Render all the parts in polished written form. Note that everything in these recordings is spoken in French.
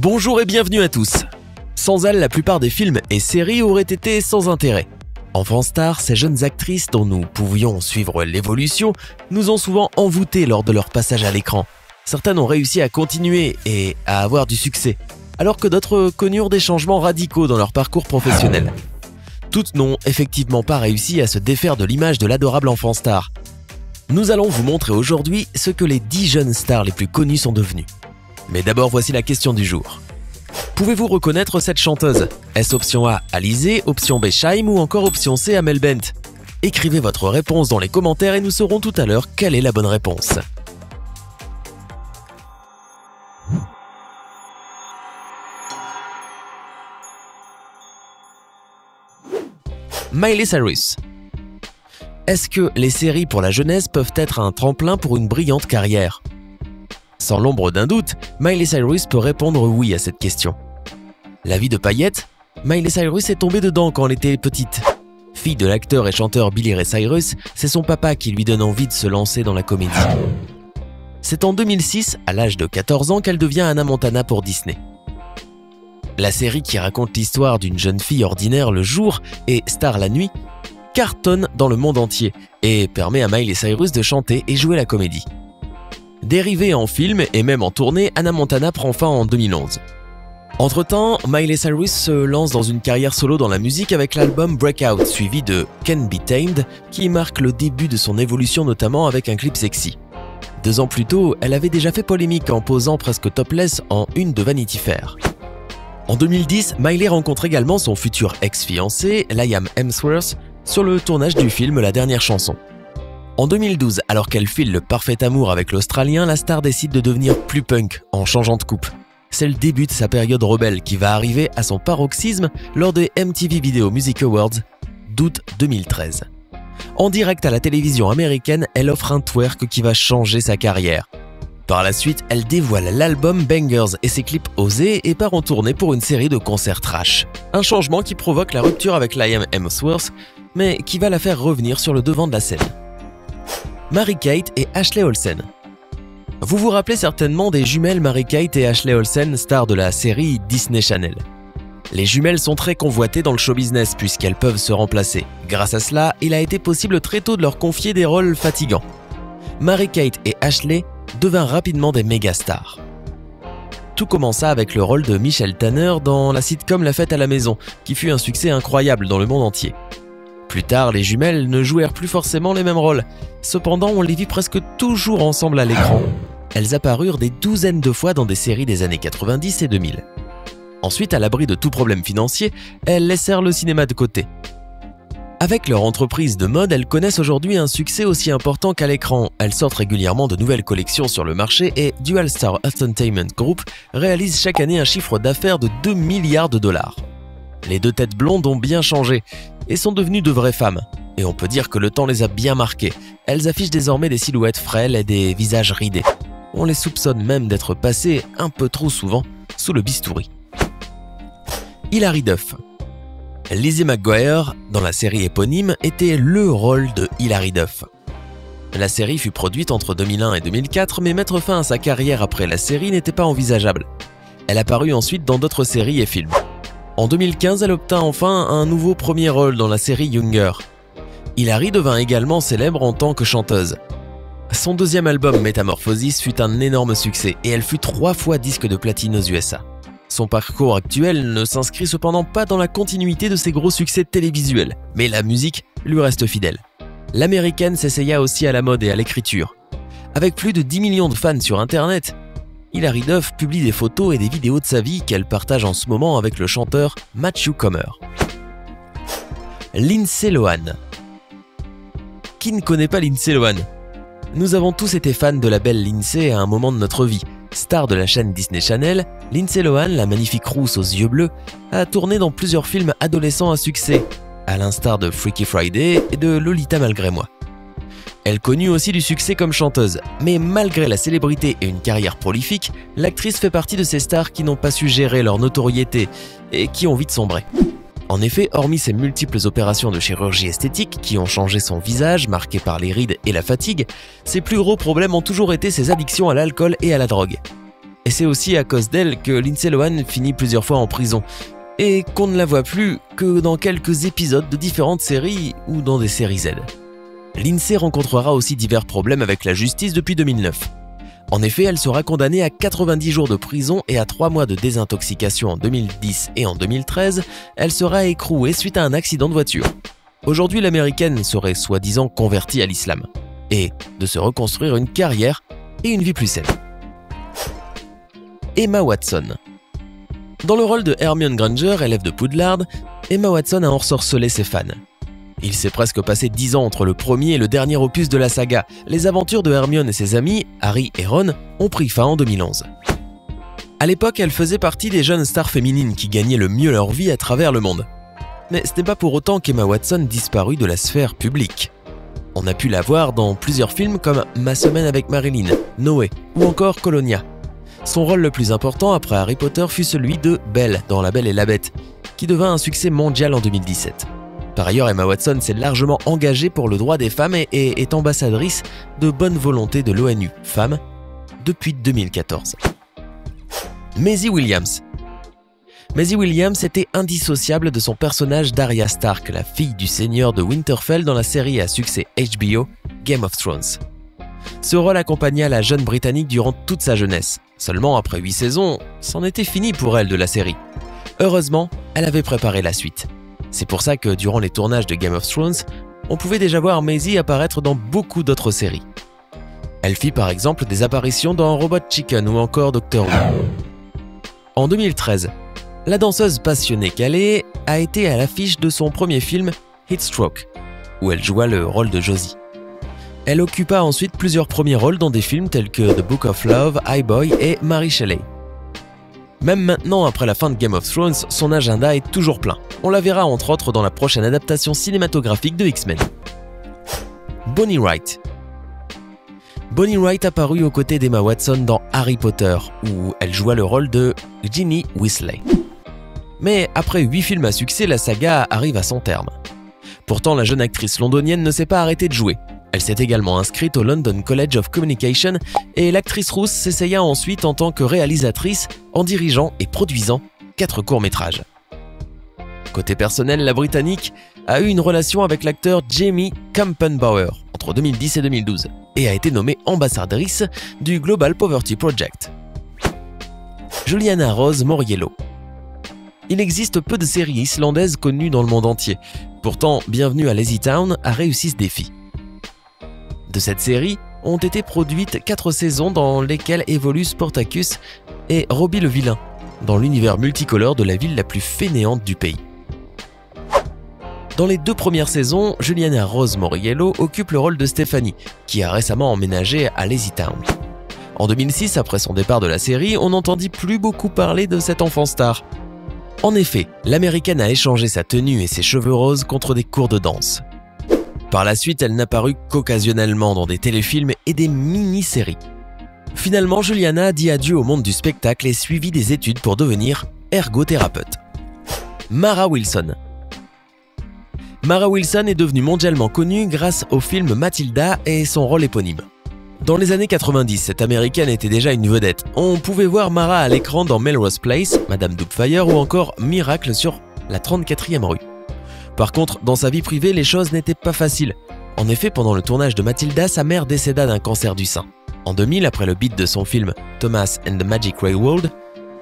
Bonjour et bienvenue à tous. Sans elle, la plupart des films et séries auraient été sans intérêt. Enfant star, ces jeunes actrices dont nous pouvions suivre l'évolution nous ont souvent envoûtés lors de leur passage à l'écran. Certaines ont réussi à continuer et à avoir du succès, alors que d'autres connurent des changements radicaux dans leur parcours professionnel. Toutes n'ont effectivement pas réussi à se défaire de l'image de l'adorable enfant star. Nous allons vous montrer aujourd'hui ce que les 10 jeunes stars les plus connues sont devenues. Mais d'abord, voici la question du jour. Pouvez-vous reconnaître cette chanteuse? Est-ce option A, Alizée, option B, Shaim ou encore option C, Amel Bent? Écrivez votre réponse dans les commentaires et nous saurons tout à l'heure quelle est la bonne réponse. Miley Cyrus. Est-ce que les séries pour la jeunesse peuvent être un tremplin pour une brillante carrière? Sans l'ombre d'un doute, Miley Cyrus peut répondre oui à cette question. La vie de paillettes, Miley Cyrus est tombée dedans quand elle était petite. Fille de l'acteur et chanteur Billy Ray Cyrus, c'est son papa qui lui donne envie de se lancer dans la comédie. C'est en 2006, à l'âge de 14 ans, qu'elle devient Hannah Montana pour Disney. La série qui raconte l'histoire d'une jeune fille ordinaire le jour et star la nuit cartonne dans le monde entier et permet à Miley Cyrus de chanter et jouer la comédie. Dérivée en film et même en tournée, Hannah Montana prend fin en 2011. Entre-temps, Miley Cyrus se lance dans une carrière solo dans la musique avec l'album Breakout, suivi de Can't Be Tamed, qui marque le début de son évolution notamment avec un clip sexy. 2 ans plus tôt, elle avait déjà fait polémique en posant presque topless en une de Vanity Fair. En 2010, Miley rencontre également son futur ex-fiancé, Liam Hemsworth, sur le tournage du film La Dernière Chanson. En 2012, alors qu'elle file le parfait amour avec l'Australien, la star décide de devenir plus punk en changeant de coupe. C'est le début de sa période rebelle qui va arriver à son paroxysme lors des MTV Video Music Awards d'août 2013. En direct à la télévision américaine, elle offre un twerk qui va changer sa carrière. Par la suite, elle dévoile l'album Bangers et ses clips osés et part en tournée pour une série de concerts trash. Un changement qui provoque la rupture avec Liam Hemsworth, mais qui va la faire revenir sur le devant de la scène. Mary-Kate et Ashley Olsen. Vous vous rappelez certainement des jumelles Mary-Kate et Ashley Olsen, stars de la série Disney Channel. Les jumelles sont très convoitées dans le show business puisqu'elles peuvent se remplacer. Grâce à cela, il a été possible très tôt de leur confier des rôles fatigants. Mary-Kate et Ashley devinrent rapidement des méga stars. Tout commença avec le rôle de Michelle Tanner dans la sitcom La Fête à la maison, qui fut un succès incroyable dans le monde entier. Plus tard, les jumelles ne jouèrent plus forcément les mêmes rôles. Cependant, on les vit presque toujours ensemble à l'écran. Elles apparurent des douzaines de fois dans des séries des années 90 et 2000. Ensuite, à l'abri de tout problème financier, elles laissèrent le cinéma de côté. Avec leur entreprise de mode, elles connaissent aujourd'hui un succès aussi important qu'à l'écran. Elles sortent régulièrement de nouvelles collections sur le marché et Dual Star Entertainment Group réalise chaque année un chiffre d'affaires de 2 milliards de dollars. Les 2 têtes blondes ont bien changé et sont devenues de vraies femmes. Et on peut dire que le temps les a bien marquées. Elles affichent désormais des silhouettes frêles et des visages ridés. On les soupçonne même d'être passées un peu trop souvent sous le bistouri. Hilary Duff. Lizzie McGuire, dans la série éponyme, était le rôle de Hilary Duff. La série fut produite entre 2001 et 2004, mais mettre fin à sa carrière après la série n'était pas envisageable. Elle apparut ensuite dans d'autres séries et films. En 2015, elle obtint enfin un nouveau premier rôle dans la série Younger. Hilary devint également célèbre en tant que chanteuse. Son 2e album Metamorphosis fut un énorme succès et elle fut 3 fois disque de platine aux USA. Son parcours actuel ne s'inscrit cependant pas dans la continuité de ses gros succès télévisuels, mais la musique lui reste fidèle. L'américaine s'essaya aussi à la mode et à l'écriture. Avec plus de 10 millions de fans sur internet, Hilary Duff publie des photos et des vidéos de sa vie qu'elle partage en ce moment avec le chanteur Matthew Comer. Lindsay Lohan. Qui ne connaît pas Lindsay Lohan? Nous avons tous été fans de la belle Lindsay à un moment de notre vie. Star de la chaîne Disney Channel, Lindsay Lohan, la magnifique rousse aux yeux bleus, a tourné dans plusieurs films adolescents à succès, à l'instar de Freaky Friday et de Lolita malgré moi. Elle connut aussi du succès comme chanteuse, mais malgré la célébrité et une carrière prolifique, l'actrice fait partie de ces stars qui n'ont pas su gérer leur notoriété et qui ont vite sombré. En effet, hormis ses multiples opérations de chirurgie esthétique qui ont changé son visage, marqué par les rides et la fatigue, ses plus gros problèmes ont toujours été ses addictions à l'alcool et à la drogue. Et c'est aussi à cause d'elle que Lindsay Lohan finit plusieurs fois en prison, et qu'on ne la voit plus que dans quelques épisodes de différentes séries ou dans des séries Z. Lindsay rencontrera aussi divers problèmes avec la justice depuis 2009. En effet, elle sera condamnée à 90 jours de prison et à 3 mois de désintoxication en 2010 et en 2013, elle sera écrouée suite à un accident de voiture. Aujourd'hui, l'américaine serait soi-disant convertie à l'islam, et de se reconstruire une carrière et une vie plus saine. Emma Watson. Dans le rôle de Hermione Granger, élève de Poudlard, Emma Watson a ensorcelé ses fans. Il s'est presque passé 10 ans entre le premier et le dernier opus de la saga. Les aventures de Hermione et ses amis, Harry et Ron, ont pris fin en 2011. À l'époque, elle faisait partie des jeunes stars féminines qui gagnaient le mieux leur vie à travers le monde. Mais ce n'est pas pour autant qu'Emma Watson disparut de la sphère publique. On a pu la voir dans plusieurs films comme Ma semaine avec Marilyn, Noé ou encore Colonia. Son rôle le plus important après Harry Potter fut celui de Belle dans La Belle et la Bête, qui devint un succès mondial en 2017. Par ailleurs, Emma Watson s'est largement engagée pour le droit des femmes et est ambassadrice de bonne volonté de l'ONU Femmes depuis 2014. Maisie Williams. Maisie Williams était indissociable de son personnage d'Arya Stark, la fille du seigneur de Winterfell dans la série à succès HBO Game of Thrones. Ce rôle accompagna la jeune Britannique durant toute sa jeunesse. Seulement après 8 saisons, c'en était fini pour elle de la série. Heureusement, elle avait préparé la suite. C'est pour ça que durant les tournages de Game of Thrones, on pouvait déjà voir Maisie apparaître dans beaucoup d'autres séries. Elle fit par exemple des apparitions dans Robot Chicken ou encore Doctor Who. En 2013, la danseuse passionnée qu'elle est a été à l'affiche de son premier film Heatstroke, où elle joua le rôle de Josie. Elle occupa ensuite plusieurs premiers rôles dans des films tels que The Book of Love, High Boy et Mary Shelley. Même maintenant, après la fin de Game of Thrones, son agenda est toujours plein. On la verra entre autres dans la prochaine adaptation cinématographique de X-Men. Bonnie Wright. Bonnie Wright apparut aux côtés d'Emma Watson dans Harry Potter, où elle joua le rôle de Ginny Weasley. Mais après 8 films à succès, la saga arrive à son terme. Pourtant, la jeune actrice londonienne ne s'est pas arrêtée de jouer. Elle s'est également inscrite au London College of Communication et l'actrice rousse s'essaya ensuite en tant que réalisatrice en dirigeant et produisant 4 courts-métrages. Côté personnel, la Britannique a eu une relation avec l'acteur Jamie Campenbauer entre 2010 et 2012 et a été nommée ambassadrice du Global Poverty Project. Juliana Rose Moriello. Il existe peu de séries islandaises connues dans le monde entier. Pourtant, Bienvenue à Lazy Town a réussi ce défi. De cette série ont été produites 4 saisons dans lesquelles évoluent Sportacus et Robbie le Vilain, dans l'univers multicolore de la ville la plus fainéante du pays. Dans les 2 premières saisons, Juliana Rose Moriello occupe le rôle de Stephanie, qui a récemment emménagé à Lazy Town. En 2006, après son départ de la série, on n'entendit plus beaucoup parler de cette enfant star. En effet, l'américaine a échangé sa tenue et ses cheveux roses contre des cours de danse. Par la suite, elle n'apparut qu'occasionnellement dans des téléfilms et des mini-séries. Finalement, Juliana a dit adieu au monde du spectacle et suivit des études pour devenir ergothérapeute. Mara Wilson. Mara Wilson est devenue mondialement connue grâce au film Matilda et son rôle éponyme. Dans les années 90, cette américaine était déjà une vedette. On pouvait voir Mara à l'écran dans Melrose Place, Madame Doubtfire ou encore Miracle sur la 34e rue. Par contre, dans sa vie privée, les choses n'étaient pas faciles. En effet, pendant le tournage de Matilda, sa mère décéda d'un cancer du sein. En 2000, après le beat de son film Thomas and the Magic Railroad,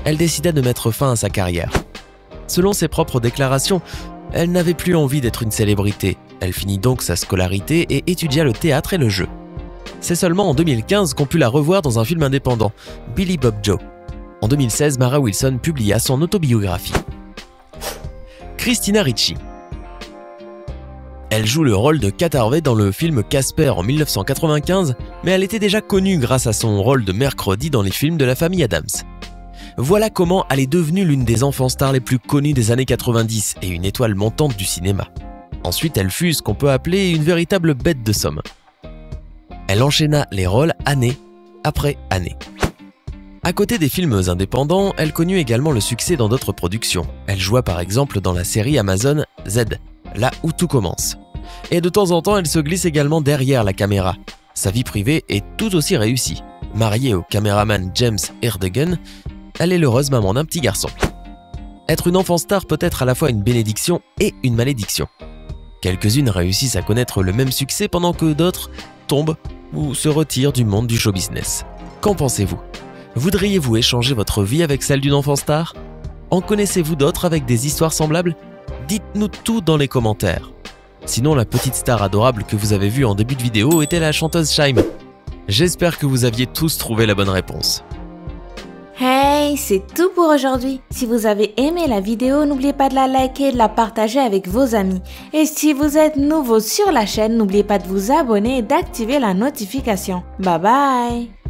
elle décida de mettre fin à sa carrière. Selon ses propres déclarations, elle n'avait plus envie d'être une célébrité. Elle finit donc sa scolarité et étudia le théâtre et le jeu. C'est seulement en 2015 qu'on put la revoir dans un film indépendant, Billy Bob Joe. En 2016, Mara Wilson publia son autobiographie. Christina Ricci. Elle joue le rôle de Kat Harvey dans le film Casper en 1995, mais elle était déjà connue grâce à son rôle de mercredi dans les films de la famille Addams. Voilà comment elle est devenue l'une des enfants stars les plus connues des années 90 et une étoile montante du cinéma. Ensuite, elle fut ce qu'on peut appeler une véritable bête de somme. Elle enchaîna les rôles année après année. À côté des films indépendants, elle connut également le succès dans d'autres productions. Elle joua par exemple dans la série Amazon Z, là où tout commence. Et de temps en temps, elle se glisse également derrière la caméra. Sa vie privée est tout aussi réussie. Mariée au caméraman James Hurdigan, elle est l'heureuse maman d'un petit garçon. Être une enfant star peut être à la fois une bénédiction et une malédiction. Quelques-unes réussissent à connaître le même succès pendant que d'autres tombent ou se retirent du monde du show business. Qu'en pensez-vous? Voudriez-vous échanger votre vie avec celle d'une enfant star? En connaissez-vous d'autres avec des histoires semblables? Dites-nous tout dans les commentaires. Sinon, la petite star adorable que vous avez vue en début de vidéo était la chanteuse Shaim. J'espère que vous aviez tous trouvé la bonne réponse. Hey, c'est tout pour aujourd'hui. Si vous avez aimé la vidéo, n'oubliez pas de la liker et de la partager avec vos amis. Et si vous êtes nouveau sur la chaîne, n'oubliez pas de vous abonner et d'activer la notification. Bye bye!